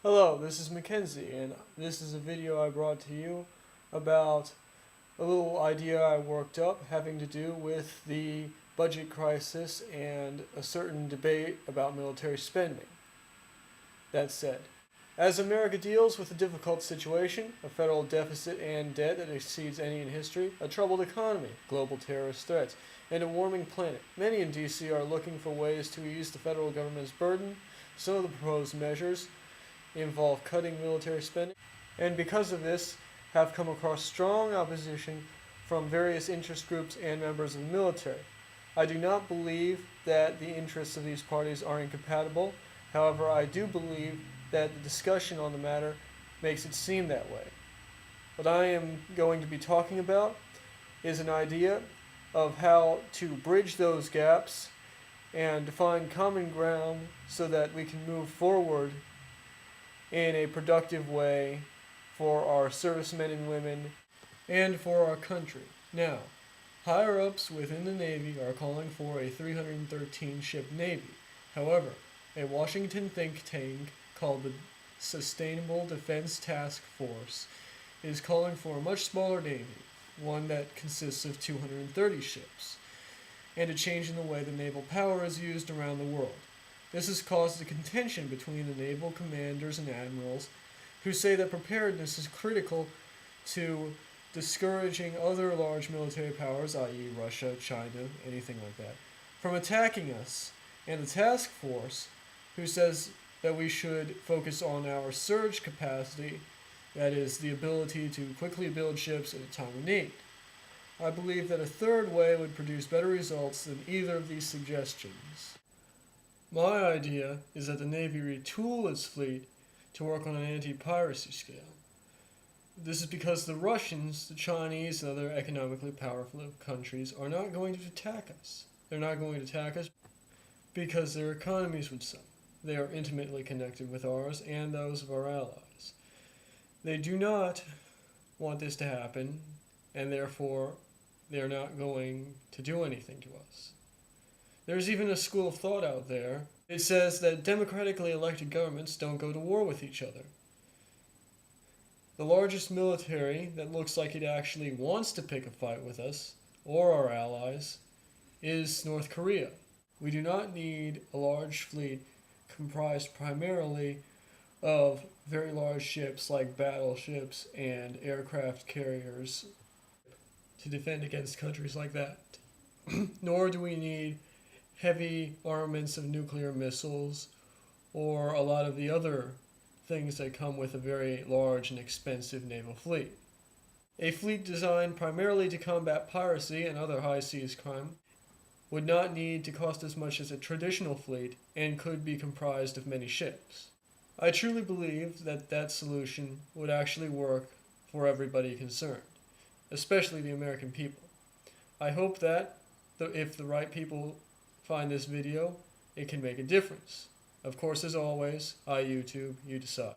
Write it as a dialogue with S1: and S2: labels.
S1: Hello, this is Mackenzie, and this is a video I brought to you about a little idea I worked up having to do with the budget crisis and a certain debate about military spending. That said, as America deals with a difficult situation, a federal deficit and debt that exceeds any in history, a troubled economy, global terrorist threats, and a warming planet, many in D.C. are looking for ways to ease the federal government's burden. Some of the proposed measures involve cutting military spending, and because of this have come across strong opposition from various interest groups and members of the military. I do not believe that the interests of these parties are incompatible. However, I do believe that the discussion on the matter makes it seem that way. What I am going to be talking about is an idea of how to bridge those gaps and to find common ground so that we can move forward in a productive way for our servicemen and women and for our country. Now, higher-ups within the Navy are calling for a 313-ship Navy. However, a Washington think tank called the Sustainable Defense Task Force is calling for a much smaller Navy, one that consists of 230 ships, and a change in the way the naval power is used around the world. This has caused a contention between the naval commanders and admirals who say that preparedness is critical to discouraging other large military powers, i.e. Russia, China, anything like that, from attacking us, and the task force who says that we should focus on our surge capacity, that is, the ability to quickly build ships at a time of need. I believe that a third way would produce better results than either of these suggestions. My idea is that the Navy retool its fleet to work on an anti-piracy scale. This is because the Russians, the Chinese, and other economically powerful countries are not going to attack us. They're not going to attack us because their economies would suffer. They are intimately connected with ours and those of our allies. They do not want this to happen, and therefore they are not going to do anything to us. There's even a school of thought out there. It says that democratically elected governments don't go to war with each other. The largest military that looks like it actually wants to pick a fight with us, or our allies, is North Korea. We do not need a large fleet comprised primarily of very large ships like battleships and aircraft carriers to defend against countries like that. Nor do we need heavy armaments of nuclear missiles or a lot of the other things that come with a very large and expensive naval fleet. A fleet designed primarily to combat piracy and other high seas crime would not need to cost as much as a traditional fleet and could be comprised of many ships. I truly believe that that solution would actually work for everybody concerned, especially the American people. I hope that if the right people find this video, it can make a difference. Of course, as always, YouTube, you decide.